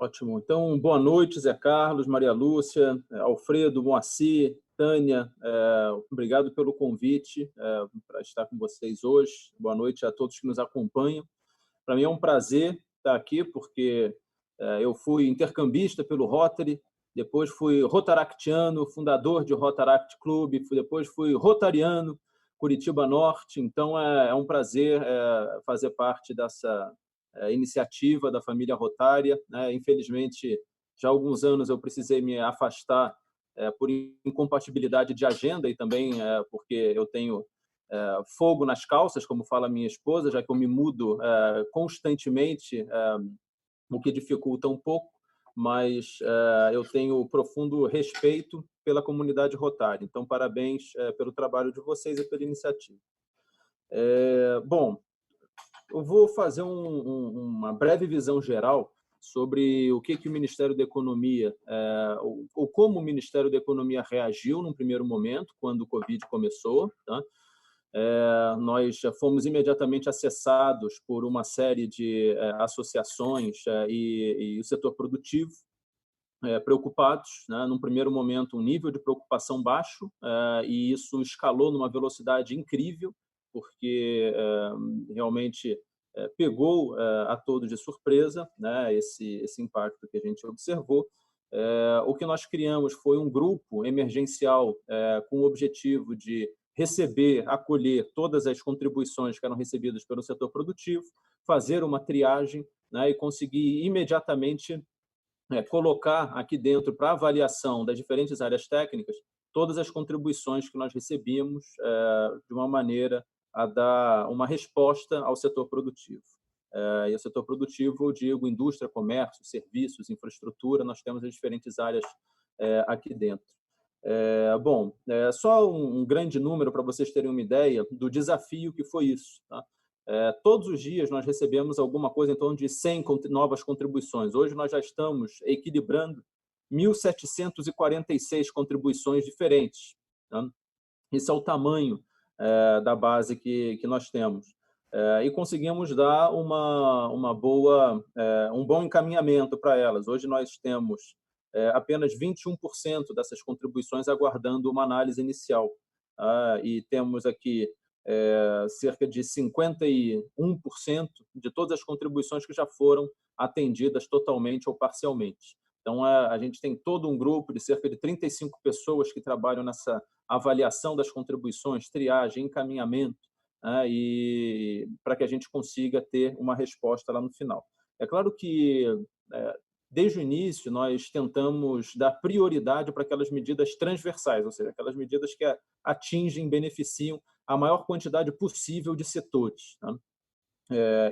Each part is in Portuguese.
Ótimo. Então, boa noite, Zé Carlos, Maria Lúcia, Alfredo, Moacir, Tânia. Obrigado pelo convite para estar com vocês hoje. Boa noite a todos que nos acompanham. Para mim é um prazer estar aqui, porque eu fui intercambista pelo Rotary, depois fui rotaractiano, fundador de Rotaract Club, depois fui rotariano, Curitiba Norte. Então, é um prazer fazer parte dessa iniciativa da família Rotária. Infelizmente, já há alguns anos eu precisei me afastar por incompatibilidade de agenda e também porque eu tenho fogo nas calças, como fala minha esposa, já que eu me mudo constantemente, o que dificulta um pouco, mas eu tenho profundo respeito pela comunidade Rotária. Então, parabéns pelo trabalho de vocês e pela iniciativa. Bom, eu vou fazer uma breve visão geral sobre o que o Ministério da Economia, ou como o Ministério da Economia reagiu num primeiro momento, quando o Covid começou. Tá? Nós fomos imediatamente acessados por uma série de associações e o setor produtivo, preocupados, né? Num primeiro momento, um nível de preocupação baixo, e isso escalou numa velocidade incrível, porque realmente pegou a todos de surpresa, né? Esse impacto que a gente observou. O que nós criamos foi um grupo emergencial com o objetivo de receber, acolher todas as contribuições que eram recebidas pelo setor produtivo, fazer uma triagem, né? E conseguir imediatamente colocar aqui dentro para avaliação das diferentes áreas técnicas todas as contribuições que nós recebíamos de uma maneira a dar uma resposta ao setor produtivo. E o setor produtivo, eu digo, indústria, comércio, serviços, infraestrutura, nós temos as diferentes áreas aqui dentro. Bom, só um grande número para vocês terem uma ideia do desafio que foi isso. Tá? Todos os dias nós recebemos alguma coisa em torno de 100 novas contribuições. Hoje nós já estamos equilibrando 1.746 contribuições diferentes. Tá? Esse é o tamanho da base que nós temos. E conseguimos dar um bom encaminhamento para elas. Hoje nós temos apenas 21% dessas contribuições aguardando uma análise inicial. E temos aqui cerca de 51% de todas as contribuições que já foram atendidas totalmente ou parcialmente. Então, a gente tem todo um grupo de cerca de 35 pessoas que trabalham nessa avaliação das contribuições, triagem, encaminhamento, e para que a gente consiga ter uma resposta lá no final. É claro que, desde o início, nós tentamos dar prioridade para aquelas medidas transversais, ou seja, aquelas medidas que atingem, beneficiam a maior quantidade possível de setores. Tá?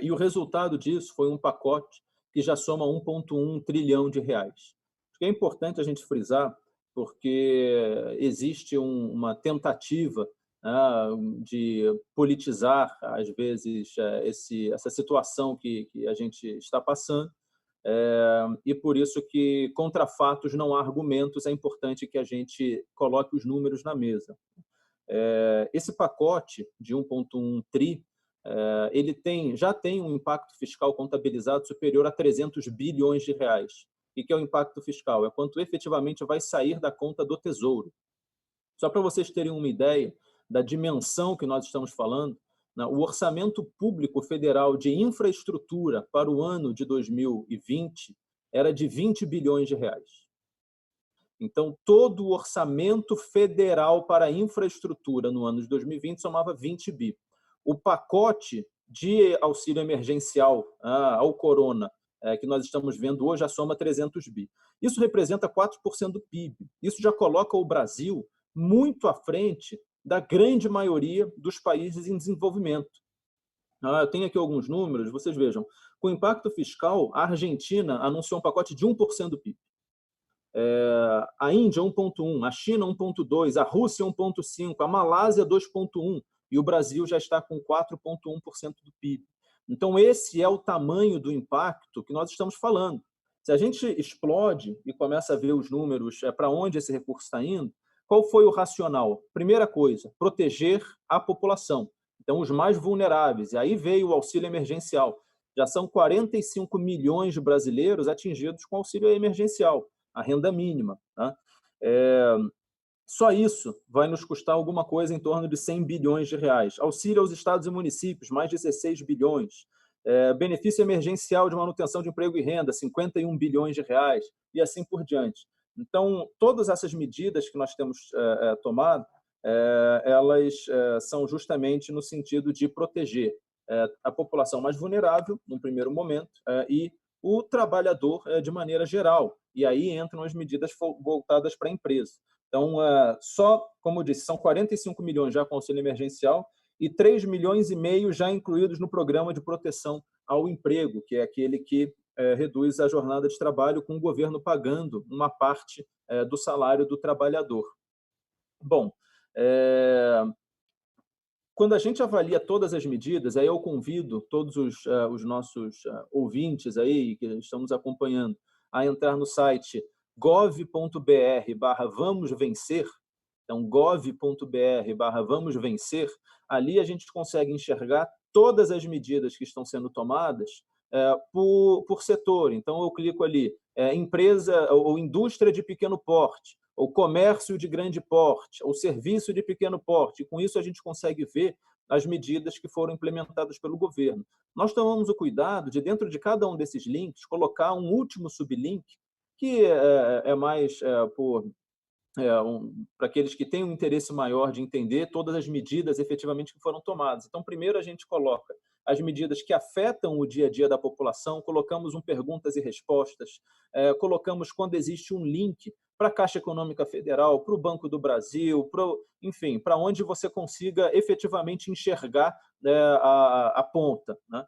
E o resultado disso foi um pacote que já soma 1,1 trilhão de reais. Acho que é importante a gente frisar, porque existe uma tentativa de politizar, às vezes, essa situação que a gente está passando, e por isso que, contra fatos não há argumentos, é importante que a gente coloque os números na mesa. Esse pacote de 1,1 tri, ele já tem um impacto fiscal contabilizado superior a 300 bilhões de reais. O que é o impacto fiscal? É quanto efetivamente vai sair da conta do Tesouro. Só para vocês terem uma ideia da dimensão que nós estamos falando, o orçamento público federal de infraestrutura para o ano de 2020 era de 20 bilhões de reais. Então, todo o orçamento federal para a infraestrutura no ano de 2020 somava 20 bi. O pacote de auxílio emergencial ao corona, que nós estamos vendo hoje, já soma 300 bi. Isso representa 4% do PIB. Isso já coloca o Brasil muito à frente da grande maioria dos países em desenvolvimento. Eu tenho aqui alguns números, vocês vejam. Com impacto fiscal, a Argentina anunciou um pacote de 1% do PIB. A Índia 1,1%, a China 1,2%, a Rússia 1,5%, a Malásia 2,1%, e o Brasil já está com 4,1% do PIB. Então, esse é o tamanho do impacto que nós estamos falando. Se a gente explode e começa a ver os números para onde esse recurso está indo, qual foi o racional? Primeira coisa, proteger a população. Então, os mais vulneráveis. E aí veio o auxílio emergencial. já são 45 milhões de brasileiros atingidos com auxílio emergencial, a renda mínima. Tá? Só isso vai nos custar alguma coisa em torno de 100 bilhões de reais. Auxílio aos estados e municípios, mais de 16 bilhões. Benefício emergencial de manutenção de emprego e renda, 51 bilhões de reais, e assim por diante. Então, todas essas medidas que nós temos tomado, elas são justamente no sentido de proteger a população mais vulnerável, num primeiro momento, e o trabalhador de maneira geral. E aí entram as medidas voltadas para a empresa. Então, só, como eu disse, são 45 milhões já com auxílio emergencial e 3 milhões e meio já incluídos no programa de proteção ao emprego, que é aquele que reduz a jornada de trabalho com o governo pagando uma parte do salário do trabalhador. Bom, quando a gente avalia todas as medidas, aí eu convido todos os nossos ouvintes aí que estamos acompanhando a entrar no site gov.br/vamosvencer, então gov.br/vamosvencer, ali a gente consegue enxergar todas as medidas que estão sendo tomadas por setor. Então eu clico ali, empresa ou indústria de pequeno porte, ou comércio de grande porte, ou serviço de pequeno porte. E com isso a gente consegue ver as medidas que foram implementadas pelo governo. Nós tomamos o cuidado de, dentro de cada um desses links, colocar um último sublink, que é mais para aqueles que têm um interesse maior de entender todas as medidas efetivamente que foram tomadas. Então, primeiro a gente coloca as medidas que afetam o dia a dia da população, colocamos um perguntas e respostas, colocamos quando existe um link para a Caixa Econômica Federal, para o Banco do Brasil, enfim, para onde você consiga efetivamente enxergar a ponta, né?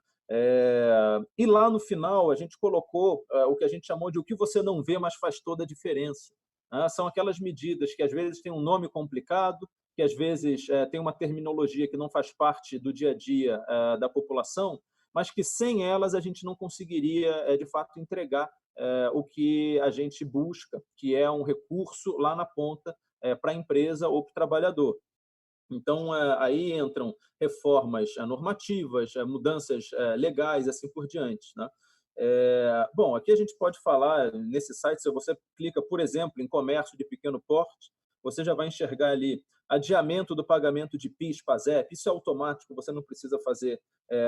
E lá no final a gente colocou o que a gente chamou de o que você não vê, mas faz toda a diferença. São aquelas medidas que às vezes têm um nome complicado, que às vezes tem uma terminologia que não faz parte do dia a dia da população, mas que sem elas a gente não conseguiria, de fato, entregar o que a gente busca, que é um recurso lá na ponta para a empresa ou para o trabalhador. Então, aí entram reformas normativas, mudanças legais, assim por diante, né? Bom, aqui a gente pode falar, nesse site, se você clica, por exemplo, em comércio de pequeno porte, você já vai enxergar ali adiamento do pagamento de PIS, PASEP, isso é automático, você não precisa fazer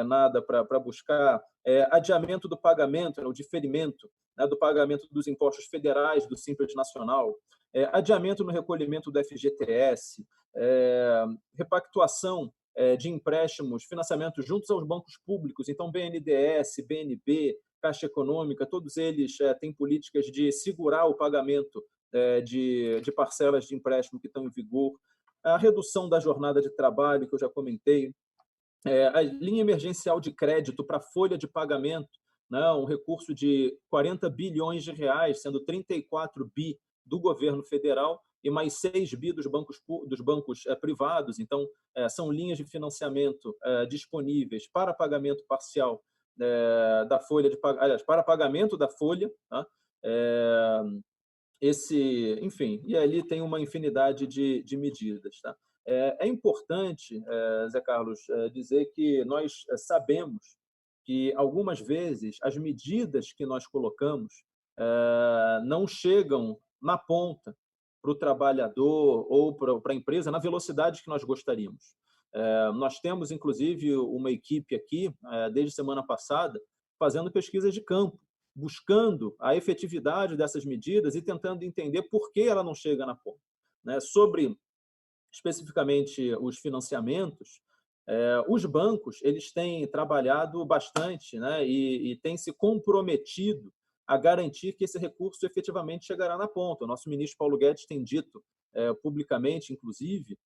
nada para buscar. Adiamento do pagamento, o diferimento, né, do pagamento dos impostos federais do Simples Nacional, adiamento no recolhimento do FGTS, repactuação de empréstimos, financiamentos juntos aos bancos públicos, então BNDES, BNB, Caixa Econômica, todos eles têm políticas de segurar o pagamento de parcelas de empréstimo que estão em vigor, a redução da jornada de trabalho, que eu já comentei, a linha emergencial de crédito para folha de pagamento, né, um recurso de 40 bilhões de reais, sendo 34 bi do governo federal e mais 6 bi dos bancos privados. Então, são linhas de financiamento disponíveis para pagamento parcial da folha aliás, para pagamento da folha, tá? Enfim, e ali tem uma infinidade de medidas, tá? É importante, Zé Carlos, dizer que nós sabemos que algumas vezes as medidas que nós colocamos não chegam na ponta para o trabalhador ou para a empresa na velocidade que nós gostaríamos. Nós temos, inclusive, uma equipe aqui, desde semana passada, fazendo pesquisas de campo, buscando a efetividade dessas medidas e tentando entender por que ela não chega na ponta. Sobre, especificamente, os financiamentos, os bancos eles têm trabalhado bastante, né, e têm se comprometido a garantir que esse recurso efetivamente chegará na ponta. O nosso ministro Paulo Guedes tem dito publicamente, inclusive,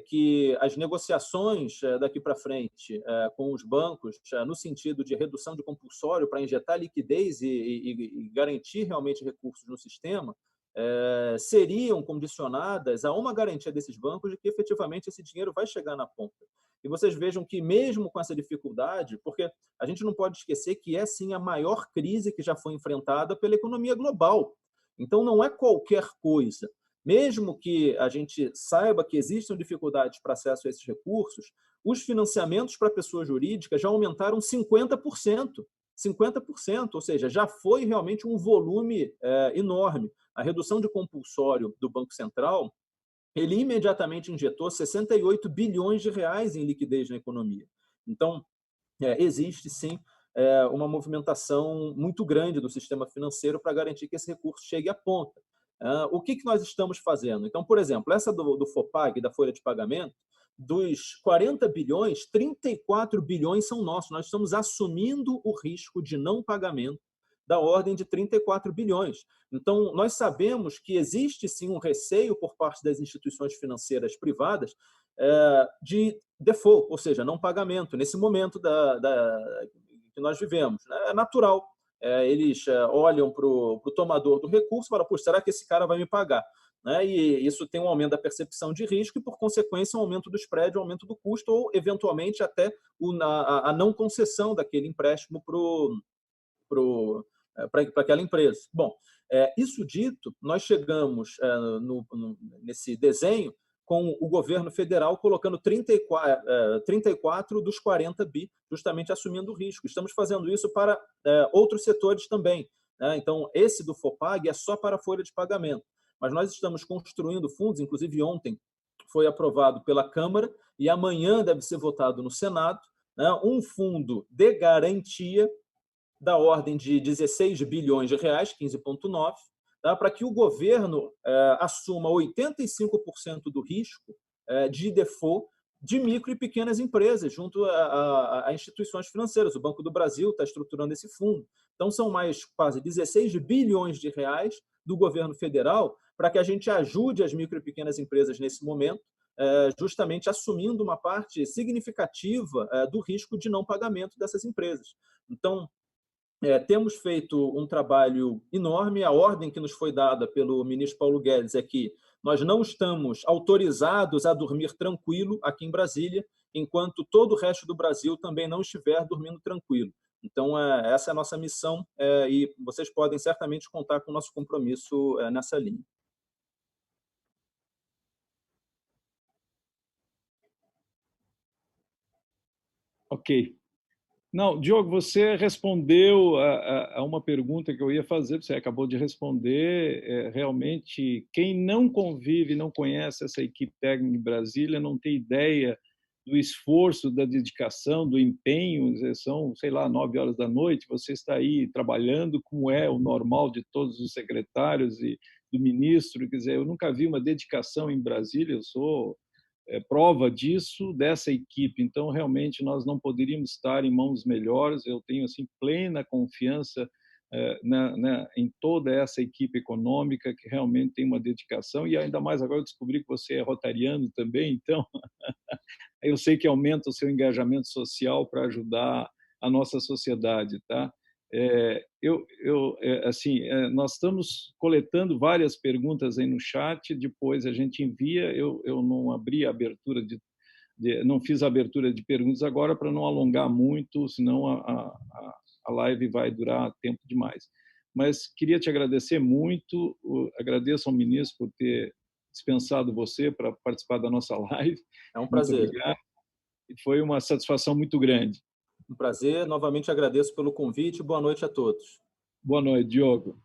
que as negociações daqui para frente com os bancos, no sentido de redução de compulsório para injetar liquidez e garantir realmente recursos no sistema, seriam condicionadas a uma garantia desses bancos de que efetivamente esse dinheiro vai chegar na ponta. E vocês vejam que mesmo com essa dificuldade, porque a gente não pode esquecer que é sim a maior crise que já foi enfrentada pela economia global. Então não é qualquer coisa. Mesmo que a gente saiba que existam dificuldades para acesso a esses recursos, os financiamentos para pessoa jurídica já aumentaram 50%. 50%, ou seja, já foi realmente um volume enorme. A redução de compulsório do Banco Central, ele imediatamente injetou 68 bilhões de reais em liquidez na economia. Então, existe sim uma movimentação muito grande do sistema financeiro para garantir que esse recurso chegue à ponta. O que nós estamos fazendo? Então, por exemplo, essa do FOPAG, da folha de pagamento, dos 40 bilhões, 34 bilhões são nossos. Nós estamos assumindo o risco de não pagamento da ordem de 34 bilhões. Então, nós sabemos que existe sim um receio por parte das instituições financeiras privadas de default, ou seja, não pagamento, nesse momento que nós vivemos. É natural. Eles olham para o tomador do recurso e falam, puxa, será que esse cara vai me pagar? E isso tem um aumento da percepção de risco e, por consequência, um aumento do spread, um aumento do custo ou, eventualmente, até a não concessão daquele empréstimo para aquela empresa. Bom, isso dito, nós chegamos nesse desenho com o governo federal colocando 34 dos 40 bi, justamente assumindo o risco. Estamos fazendo isso para outros setores também. Então, esse do FOPAG é só para a folha de pagamento. Mas nós estamos construindo fundos, inclusive ontem foi aprovado pela Câmara e amanhã deve ser votado no Senado, um fundo de garantia da ordem de 16 bilhões de reais, 15,9, para que o governo assuma 85% do risco de default de micro e pequenas empresas junto a instituições financeiras. O Banco do Brasil está estruturando esse fundo. Então, são mais quase 16 bilhões de reais do governo federal para que a gente ajude as micro e pequenas empresas nesse momento, justamente assumindo uma parte significativa do risco de não pagamento dessas empresas. Então, temos feito um trabalho enorme. A ordem que nos foi dada pelo ministro Paulo Guedes é que nós não estamos autorizados a dormir tranquilo aqui em Brasília, enquanto todo o resto do Brasil também não estiver dormindo tranquilo. Então, essa é a nossa missão e vocês podem certamente contar com o nosso compromisso nessa linha. Ok. Não, Diogo, você respondeu a uma pergunta que eu ia fazer, você acabou de responder. Realmente, quem não convive, não conhece essa equipe técnica em Brasília, não tem ideia do esforço, da dedicação, do empenho. São, sei lá, 9 horas da noite, você está aí trabalhando, como é o normal de todos os secretários e do ministro. Quer dizer, eu nunca vi uma dedicação em Brasília, eu sou prova disso, dessa equipe. Então, realmente, nós não poderíamos estar em mãos melhores. Eu tenho assim plena confiança em toda essa equipe econômica que realmente tem uma dedicação, e ainda mais agora eu descobri que você é rotariano também, então eu sei que aumenta o seu engajamento social para ajudar a nossa sociedade, tá? Nós estamos coletando várias perguntas aí no chat, depois a gente envia. Eu não abri a abertura não fiz a abertura de perguntas agora para não alongar muito, senão a live vai durar tempo demais. Mas queria te agradecer muito, agradeço ao ministro por ter dispensado você para participar da nossa live. É um prazer. Muito obrigado. Foi uma satisfação muito grande. Um prazer. Novamente agradeço pelo convite. Boa noite a todos. Boa noite, Diogo.